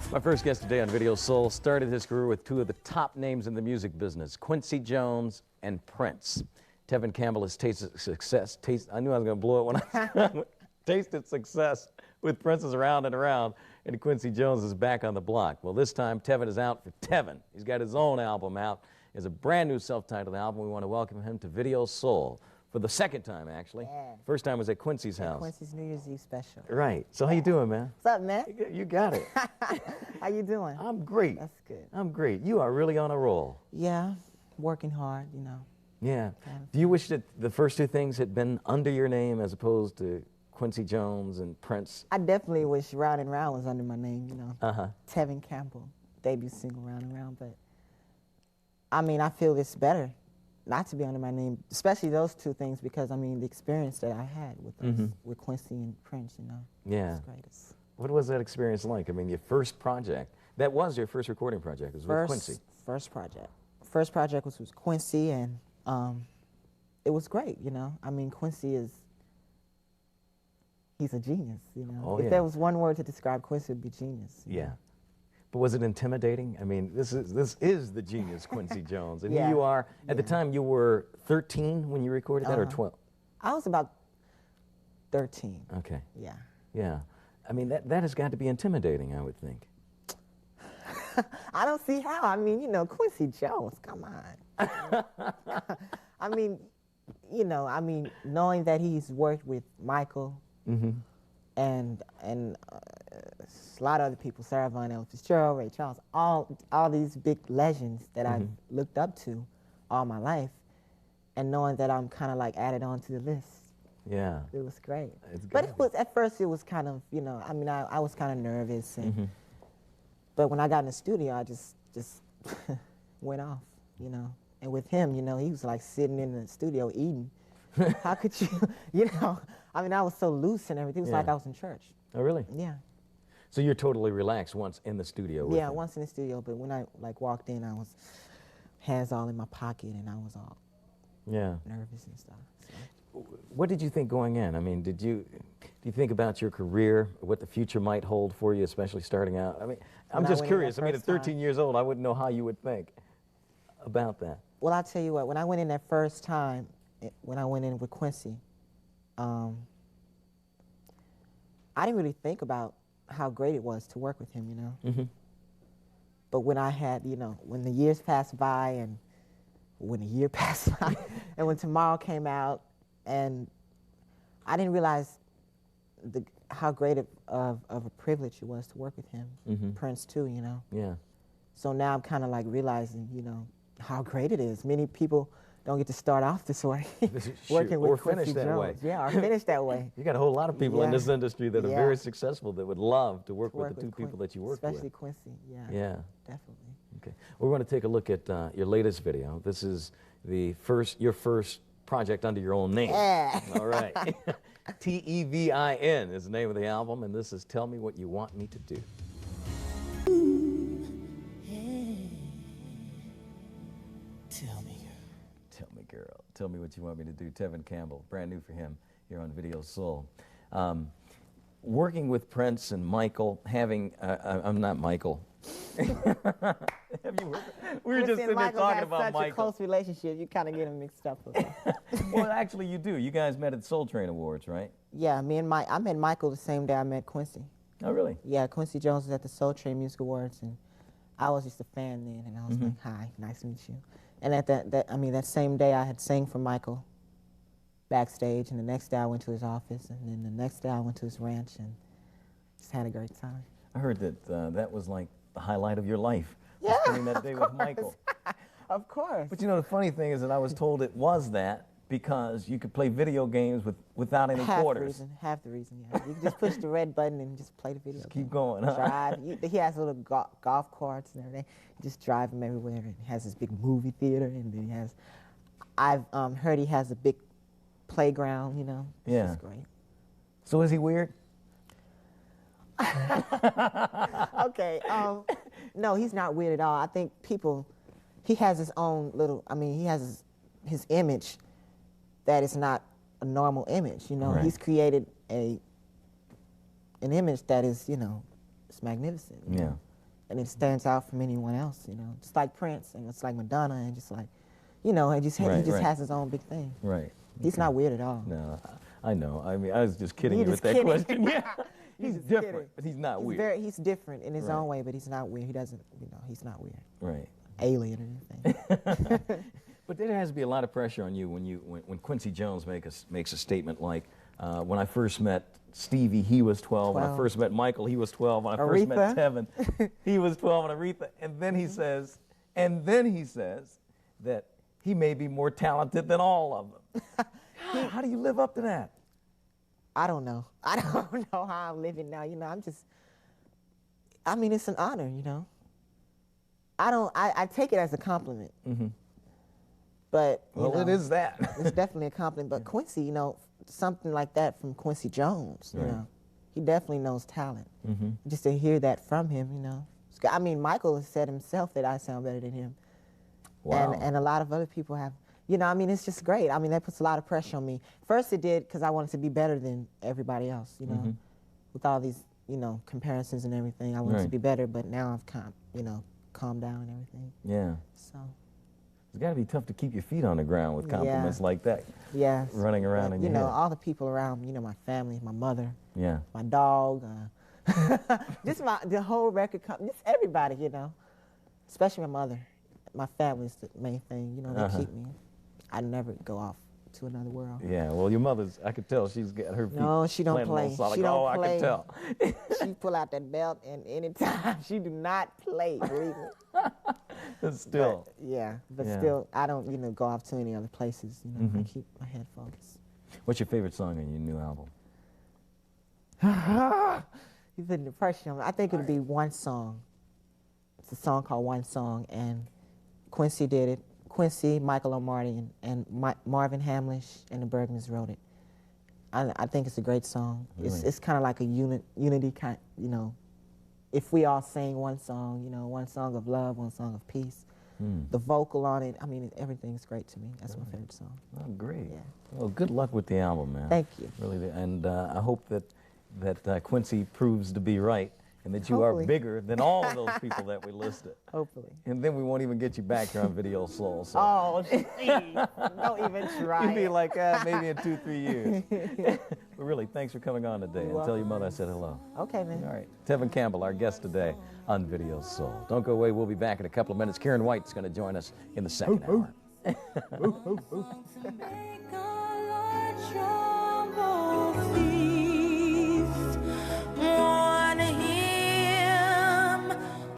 My first guest today on Video Soul started his career with two of the top names in the music business, Quincy Jones and Prince. Tevin Campbell has tasted success. I knew I was going to blow it when I tasted success with Prince's Around and Around, and Quincy Jones is back on the block. Well, this time Tevin is out for Tevin. He's got his own album out. It's a brand new self-titled album. We want to welcome him to Video Soul for the second time, actually. Yeah. First time was at Quincy's house. Quincy's New Year's Eve special. Right. So how you doing, man? What's up, man? You got it. How you doing? I'm great. That's good. I'm great. You are really on a roll. Yeah, working hard, you know. Yeah. Do you wish that the first two things had been under your name as opposed to Quincy Jones and Prince? I definitely wish Round and Round was under my name, you know. Uh-huh. Tevin Campbell, debut single Round and Round, but I mean, I feel it's better not to be under my name, especially those two things, because I mean, the experience that I had with those, with Quincy and Prince, you know. Yeah. It's greatest. What was that experience like? I mean, your first project, that was your first recording project, it was with Quincy. First project. First project was with Quincy, and it was great, you know. I mean, Quincy he's a genius, you know. Oh, if there was one word to describe Quincy, it would be genius. Yeah. But was it intimidating? I mean, this is the genius Quincy Jones. And Yeah. here you are. At the time, you were 13 when you recorded that, or 12? I was about 13. Okay. Yeah. Yeah. I mean, that has got to be intimidating, I would think. I don't see how. I mean, you know, Quincy Jones, come on. I mean, you know, I mean, knowing that he's worked with Michael and a lot of other people, Sarah Vaughan, Ella Fitzgerald, Ray Charles, all these big legends that I've looked up to all my life, and knowing that I'm kind of like added on to the list. Yeah. It was great. But it was, at first it was kind of, you know, I mean, I was kind of nervous, and, but when I got in the studio, I just went off, you know. And with him, you know, he was like sitting in the studio eating. How could you, you know, I mean, I was so loose and everything. It was like I was in church. Oh, really? Yeah. So you're totally relaxed once in the studio with him? Once in the studio, but when I like walked in, I was hands all in my pocket, and I was all nervous and stuff. So. What did you think going in? I mean, do you think about your career, what the future might hold for you, especially starting out? I mean, I'm just curious. I mean, at 13 years old, I wouldn't know how you would think about that. Well, I'll tell you what, when I went in that first time, when I went in with Quincy, I didn't really think about how great it was to work with him, you know. But when I had, you know, when the years passed by, and when a year passed by, and when Tomorrow came out, and I didn't realize how great of a privilege it was to work with him. Prince too, you know. Yeah. So now I'm kind of like realizing, you know, how great it is. Many people don't get to start off this way, working with Quincy Jones. Yeah, or finish that way. You got a whole lot of people in this industry that are very successful that would love to work with the two people that you work with. Especially Quincy, Yeah. Definitely. Okay. We're going to take a look at your latest video. This is your first project under your own name. Yeah. All right. Tevin is the name of the album, and this is Tell Me What You Want Me to Do. Tell me, girl. Tell me what you want me to do. Tevin Campbell, brand new for him here on Video Soul. Working with Prince and Michael, I'm not Michael. We were just sitting there talking about Michael. Such a close relationship, you kind of get them mixed up. Well, actually, you do. You guys met at Soul Train Awards, right? Yeah, I met Michael the same day I met Quincy. Oh, really? Yeah, Quincy Jones was at the Soul Train Music Awards, and I was just a fan then, and I was like, hi, nice to meet you. And at that same day, I had sang for Michael backstage, and the next day I went to his office, and then the next day I went to his ranch, and just had a great time. I heard that that was like the highlight of your life. Yeah, spending that day with Michael. Of course. But you know, the funny thing is that I was told it was that because you could play video games without any quarters. Half the reason, yeah. You can just push the red button and just play the video. Just keep going, huh? Drive. He has little golf carts and everything. You just drive him everywhere. And he has this big movie theater, and then he has, I've heard he has a big playground, you know. Yeah. It's great. So is he weird? Okay, no, he's not weird at all. I think he has his own little, he has his image that is not a normal image, you know. Right. He's created an image that is, you know, it's magnificent. Yeah. and it stands out from anyone else, you know. Just like Prince, and it's like Madonna, and just like, you know, he just has his own big thing. Right. He's not weird at all. No, I know. I mean, I was just kidding you You're with just that kidding. question. Yeah. He's just different, kidding. but he's not weird. He's different in his Right. own way, but he's not weird. He doesn't, you know, he's not weird. Right. Alien or anything. But there has to be a lot of pressure on you when Quincy Jones makes a statement like, when I first met Stevie, he was 12. When I first met Michael, he was 12. When I first met Tevin, he was 12. And Aretha, and then he says, that he may be more talented than all of them. How do you live up to that? I don't know. I don't know how I'm living now. You know, I mean, it's an honor, you know. I take it as a compliment. Mm-hmm. But, well, know, it is that. It's definitely a compliment. But Quincy, you know, something like that from Quincy Jones, you Right. know, he definitely knows talent. Mm-hmm. Just to hear that from him, you know. I mean, Michael has said himself that I sound better than him. Wow. And a lot of other people have. You know, I mean, it's just great. I mean, that puts a lot of pressure on me. First it did because I wanted to be better than everybody else, you know. Mm-hmm. With all these, you know, comparisons and everything, I wanted to Right. be better, but now I've calmed down and everything. Yeah. So. It's got to be tough to keep your feet on the ground with compliments like that. Yes. Running around in your head. You know, all the people around, you know, my family, my mother, Yeah. my dog, just the whole record company, just everybody, you know. Especially my mother. My family's the main thing, you know, they keep me. I never go off to another world. Yeah, well, your mother's, I could tell she's got her feet. No, she don't play. She don't I play. can tell. She pull out that belt, and anytime she do not play, believe me. But still. But still, I don't, you know, go off to any other places. You know, I keep my head focused. What's your favorite song on your new album? You put the pressure on me. I think it would be one song. It's a song called One Song, and Quincy did it. Quincy, Michael O'Marty, and Marvin Hamlish and the Bergmans wrote it. I think it's a great song. Really? It's kind of like a unity kind, you know. If we all sing one song, you know, one song of love, one song of peace. The vocal on it, I mean, everything's great to me. That's my favorite song. Oh, great. Yeah. Well, good luck with the album, man. Thank you. Really, and I hope that Quincy proves to be right, and that you Hopefully. are bigger than all of those people that we listed. Hopefully. And then we won't even get you back here on Video Soul. So. Oh, geez. Don't even try. You'd be it. like, maybe in 2-3 years. But really, thanks for coming on today. And tell your mother I said hello. Okay, man. All right. Tevin Campbell, our guest today on Video Soul. Don't go away. We'll be back in a couple of minutes. Karen White's going to join us in the second hour.